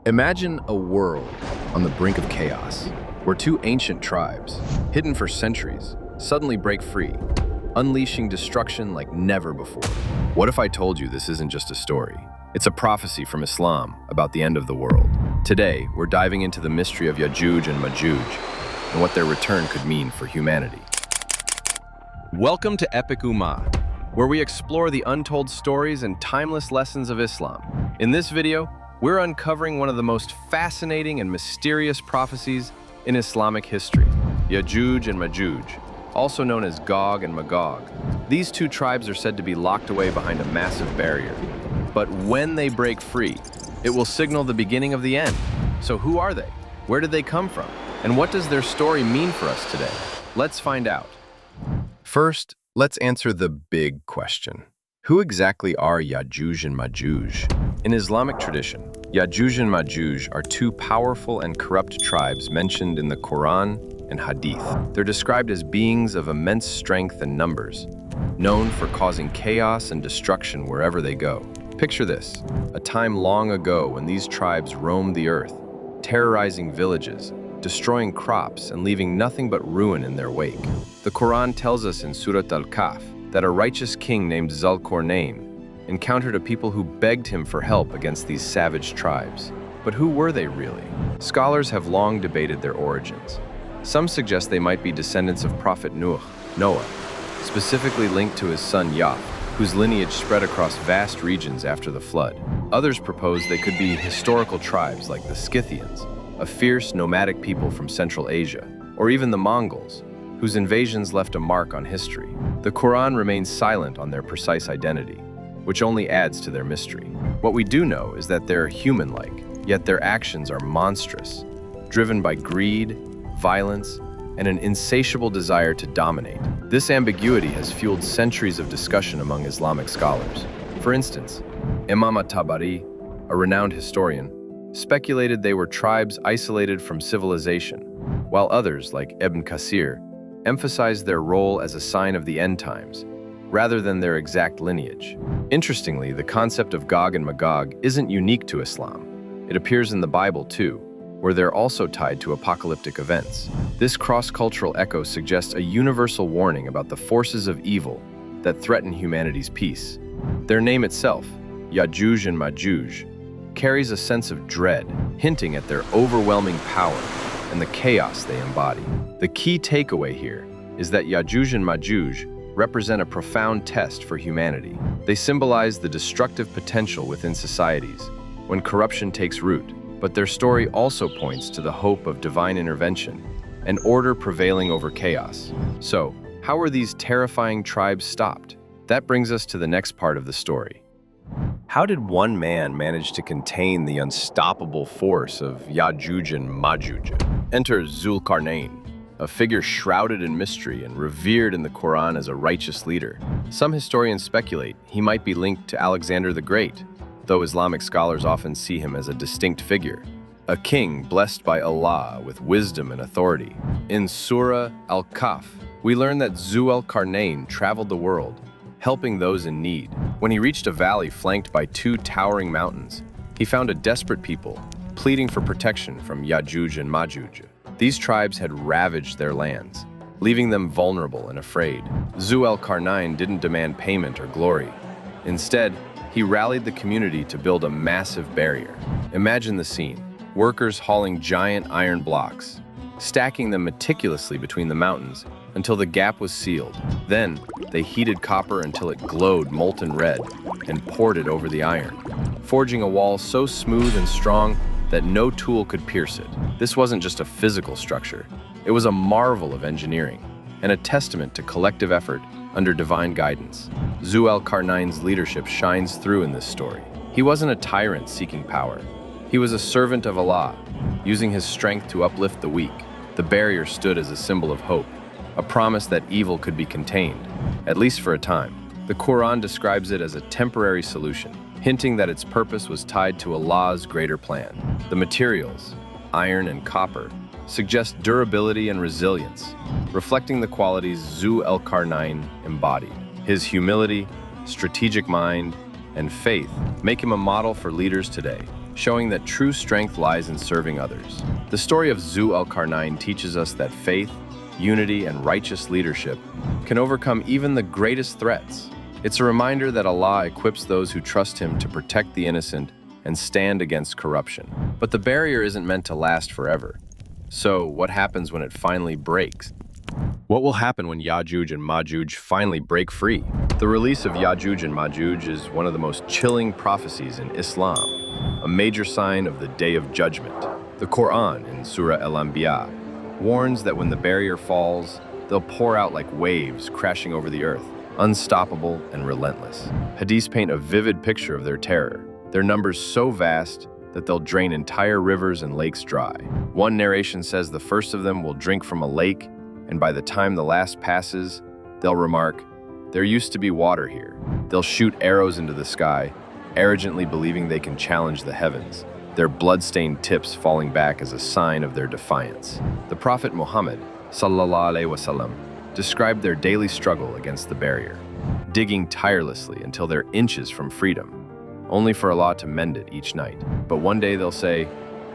Imagine a world on the brink of chaos, where two ancient tribes, hidden for centuries, suddenly break free, unleashing destruction like never before. What if I told you this isn't just a story? It's a prophecy from Islam about the end of the world. Today, we're diving into the mystery of Yajuj and Majuj and what their return could mean for humanity. Welcome to Epic Ummah, where we explore the untold stories and timeless lessons of Islam. In this video, we're uncovering one of the most fascinating and mysterious prophecies in Islamic history, Yajuj and Majuj, also known as GOG and MAGOG. These two tribes are said to be locked away behind a massive barrier. But when they break free, it will signal the beginning of the end. So who are they? Where did they come from? And what does their story mean for us today? Let's find out. First, let's answer the big question. Who exactly are Yajuj and Majuj? In Islamic tradition, Yajuj and Majuj are two powerful and corrupt tribes mentioned in the Quran and Hadith. They're described as beings of immense strength and numbers, known for causing chaos and destruction wherever they go. Picture this, a time long ago when these tribes roamed the earth, terrorizing villages, destroying crops, and leaving nothing but ruin in their wake. The Quran tells us in Surah Al-Kahf that a righteous king named Dhul-Qarnayn encountered a people who begged him for help against these savage tribes. But who were they really? Scholars have long debated their origins. Some suggest they might be descendants of Prophet Noah, specifically linked to his son Yaf, whose lineage spread across vast regions after the flood. Others propose they could be historical tribes like the Scythians, a fierce nomadic people from Central Asia, or even the Mongols, whose invasions left a mark on history. The Quran remains silent on their precise identity, which only adds to their mystery. What we do know is that they're human-like, yet their actions are monstrous, driven by greed, violence, and an insatiable desire to dominate. This ambiguity has fueled centuries of discussion among Islamic scholars. For instance, Imam at-Tabari, a renowned historian, speculated they were tribes isolated from civilization, while others, like Ibn Kathir, emphasized their role as a sign of the end times, rather than their exact lineage. Interestingly, the concept of Gog and Magog isn't unique to Islam. It appears in the Bible too, where they're also tied to apocalyptic events. This cross-cultural echo suggests a universal warning about the forces of evil that threaten humanity's peace. Their name itself, Yajuj and Majuj, carries a sense of dread, hinting at their overwhelming power and the chaos they embody. The key takeaway here is that Yajuj and Majuj represent a profound test for humanity. They symbolize the destructive potential within societies when corruption takes root, but their story also points to the hope of divine intervention and order prevailing over chaos. So, how are these terrifying tribes stopped? That brings us to the next part of the story. How did one man manage to contain the unstoppable force of Yajuj and Majuj? Enter Dhul-Qarnayn, a figure shrouded in mystery and revered in the Quran as a righteous leader. Some historians speculate he might be linked to Alexander the Great, though Islamic scholars often see him as a distinct figure, a king blessed by Allah with wisdom and authority. In Surah Al-Kahf, we learn that Dhul-Qarnayn traveled the world, helping those in need. When he reached a valley flanked by two towering mountains, he found a desperate people pleading for protection from Yajuj and Majuj. These tribes had ravaged their lands, leaving them vulnerable and afraid. Dhul-Qarnayn didn't demand payment or glory. Instead, he rallied the community to build a massive barrier. Imagine the scene: workers hauling giant iron blocks, stacking them meticulously between the mountains until the gap was sealed. Then, they heated copper until it glowed molten red and poured it over the iron, forging a wall so smooth and strong that no tool could pierce it. This wasn't just a physical structure. It was a marvel of engineering and a testament to collective effort under divine guidance. Dhul-Qarnayn's leadership shines through in this story. He wasn't a tyrant seeking power. He was a servant of Allah, using his strength to uplift the weak. The barrier stood as a symbol of hope, a promise that evil could be contained, at least for a time. The Quran describes it as a temporary solution, hinting that its purpose was tied to Allah's greater plan. The materials, iron and copper, suggest durability and resilience, reflecting the qualities Dhul-Qarnayn embodied. His humility, strategic mind, and faith make him a model for leaders today, showing that true strength lies in serving others. The story of Dhul-Qarnayn teaches us that faith, unity, and righteous leadership can overcome even the greatest threats. It's a reminder that Allah equips those who trust Him to protect the innocent and stand against corruption. But the barrier isn't meant to last forever. So, what happens when it finally breaks? What will happen when Yajuj and Majuj finally break free? The release of Yajuj and Majuj is one of the most chilling prophecies in Islam, a major sign of the Day of Judgment. The Quran, in Surah Al-Anbiya, warns that when the barrier falls, they'll pour out like waves crashing over the earth, unstoppable and relentless. Hadiths paint a vivid picture of their terror, their numbers so vast that they'll drain entire rivers and lakes dry. One narration says the first of them will drink from a lake, and by the time the last passes, they'll remark, "There used to be water here." They'll shoot arrows into the sky, arrogantly believing they can challenge the heavens, their blood-stained tips falling back as a sign of their defiance. The Prophet Muhammad, sallallahu alaihi wasallam, described their daily struggle against the barrier, digging tirelessly until they're inches from freedom, only for Allah to mend it each night. But one day they'll say,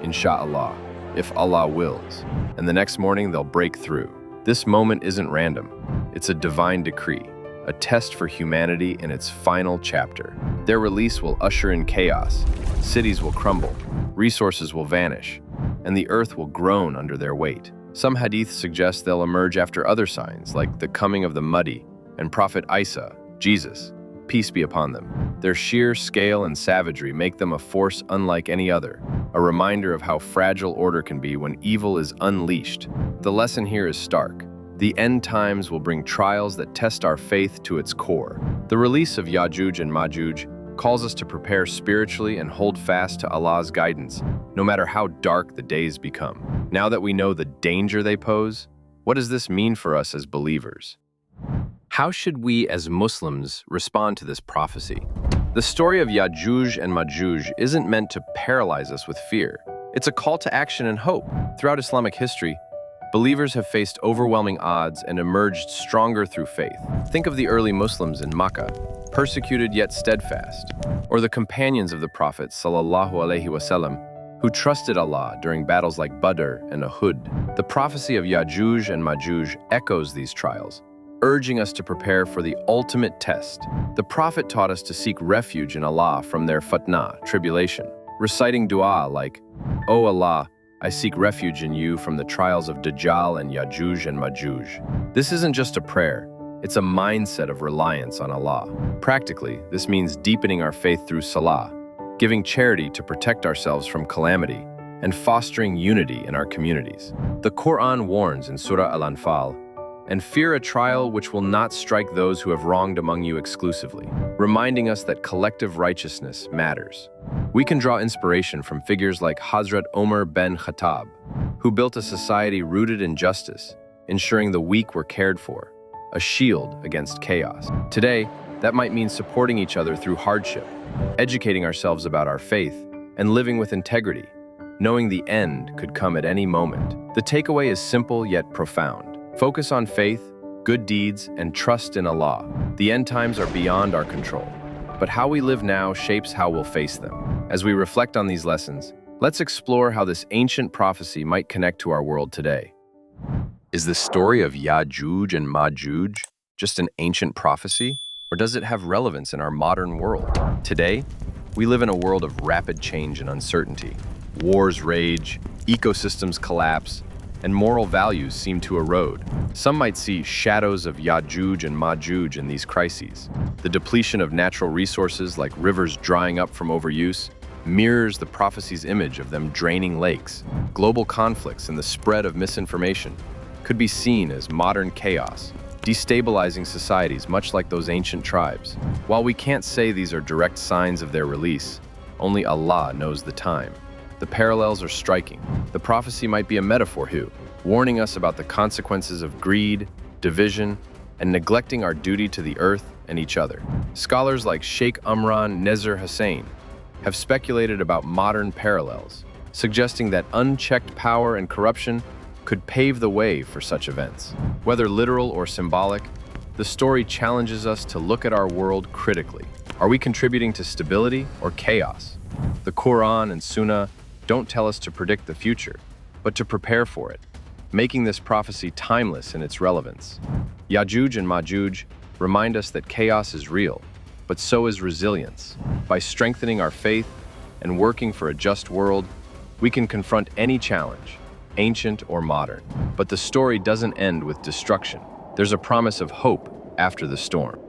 Insha'Allah, if Allah wills, and the next morning they'll break through. This moment isn't random. It's a divine decree, a test for humanity in its final chapter. Their release will usher in chaos, cities will crumble, resources will vanish, and the earth will groan under their weight. Some hadiths suggest they'll emerge after other signs, like the coming of the Mahdi and Prophet Isa, Jesus, peace be upon them. Their sheer scale and savagery make them a force unlike any other, a reminder of how fragile order can be when evil is unleashed. The lesson here is stark. The end times will bring trials that test our faith to its core. The release of Yajuj and Majuj calls us to prepare spiritually and hold fast to Allah's guidance, no matter how dark the days become. Now that we know the danger they pose, what does this mean for us as believers? How should we as Muslims respond to this prophecy? The story of Yajuj and Majuj isn't meant to paralyze us with fear. It's a call to action and hope. Throughout Islamic history, believers have faced overwhelming odds and emerged stronger through faith. Think of the early Muslims in Makkah, persecuted yet steadfast, or the companions of the Prophet sallallahu alaihi wasallam, who trusted Allah during battles like Badr and Uhud. The prophecy of Yajuj and Majuj echoes these trials, urging us to prepare for the ultimate test. The Prophet taught us to seek refuge in Allah from their fitna, tribulation, reciting dua like, "O Allah, I seek refuge in you from the trials of Dajjal and Yajuj and Majuj." This isn't just a prayer, it's a mindset of reliance on Allah. Practically, this means deepening our faith through salah, giving charity to protect ourselves from calamity, and fostering unity in our communities. The Quran warns in Surah Al-Anfal, "And fear a trial which will not strike those who have wronged among you exclusively," reminding us that collective righteousness matters. We can draw inspiration from figures like Hazrat Umar bin Khattab, who built a society rooted in justice, ensuring the weak were cared for, a shield against chaos. Today, that might mean supporting each other through hardship, educating ourselves about our faith, and living with integrity, knowing the end could come at any moment. The takeaway is simple yet profound. Focus on faith, good deeds, and trust in Allah. The end times are beyond our control, but how we live now shapes how we'll face them. As we reflect on these lessons, let's explore how this ancient prophecy might connect to our world today. Is the story of Yajuj and Majuj just an ancient prophecy, or does it have relevance in our modern world? Today, we live in a world of rapid change and uncertainty. Wars rage, ecosystems collapse, and moral values seem to erode. Some might see shadows of Yajuj and Majuj in these crises. The depletion of natural resources like rivers drying up from overuse mirrors the prophecy's image of them draining lakes. Global conflicts and the spread of misinformation could be seen as modern chaos, destabilizing societies much like those ancient tribes. While we can't say these are direct signs of their release, only Allah knows the time. The parallels are striking. The prophecy might be a metaphor here, warning us about the consequences of greed, division, and neglecting our duty to the earth and each other. Scholars like Sheikh Umran Nezer Hussain have speculated about modern parallels, suggesting that unchecked power and corruption could pave the way for such events. Whether literal or symbolic, the story challenges us to look at our world critically. Are we contributing to stability or chaos? The Quran and Sunnah don't tell us to predict the future, but to prepare for it, making this prophecy timeless in its relevance. Yajuj and Majuj remind us that chaos is real, but so is resilience. By strengthening our faith and working for a just world, we can confront any challenge, ancient or modern. But the story doesn't end with destruction. There's a promise of hope after the storm.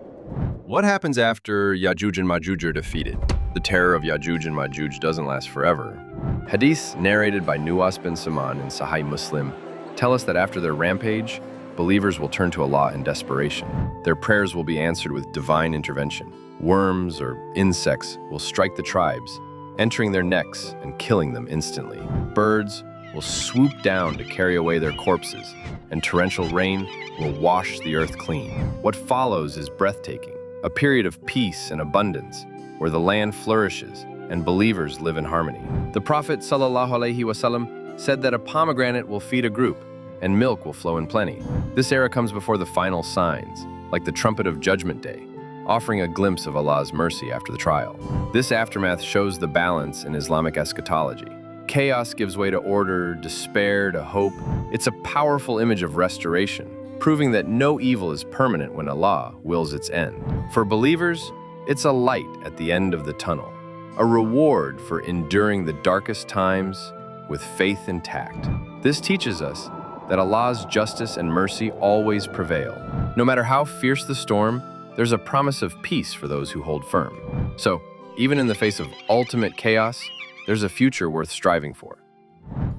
What happens after Yajuj and Majuj are defeated? The terror of Yajuj and Majuj doesn't last forever. Hadiths narrated by Nuwas bin Saman in Sahih Muslim tell us that after their rampage, believers will turn to Allah in desperation. Their prayers will be answered with divine intervention. Worms or insects will strike the tribes, entering their necks and killing them instantly. Birds will swoop down to carry away their corpses, and torrential rain will wash the earth clean. What follows is breathtaking, a period of peace and abundance, where the land flourishes and believers live in harmony. The Prophet ﷺ said that a pomegranate will feed a group, and milk will flow in plenty. This era comes before the final signs, like the trumpet of Judgment Day, offering a glimpse of Allah's mercy after the trial. This aftermath shows the balance in Islamic eschatology. Chaos gives way to order, despair to hope. It's a powerful image of restoration, proving that no evil is permanent when Allah wills its end. For believers, it's a light at the end of the tunnel, a reward for enduring the darkest times with faith intact. This teaches us that Allah's justice and mercy always prevail. No matter how fierce the storm, there's a promise of peace for those who hold firm. So, even in the face of ultimate chaos, there's a future worth striving for.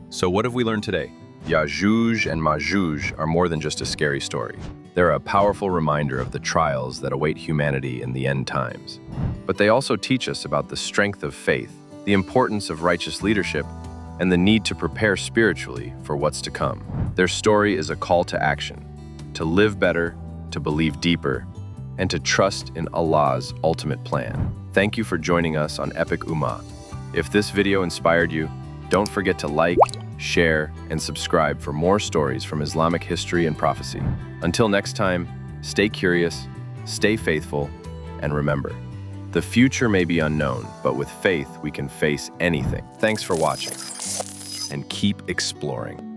So what have we learned today? Yajuj and Majuj are more than just a scary story. They're a powerful reminder of the trials that await humanity in the end times. But they also teach us about the strength of faith, the importance of righteous leadership, and the need to prepare spiritually for what's to come. Their story is a call to action, to live better, to believe deeper, and to trust in Allah's ultimate plan. Thank you for joining us on Epic Ummah. If this video inspired you, don't forget to like, share, and subscribe for more stories from Islamic history and prophecy. Until next time, stay curious, stay faithful, and remember, the future may be unknown, but with faith we can face anything. Thanks for watching, and keep exploring.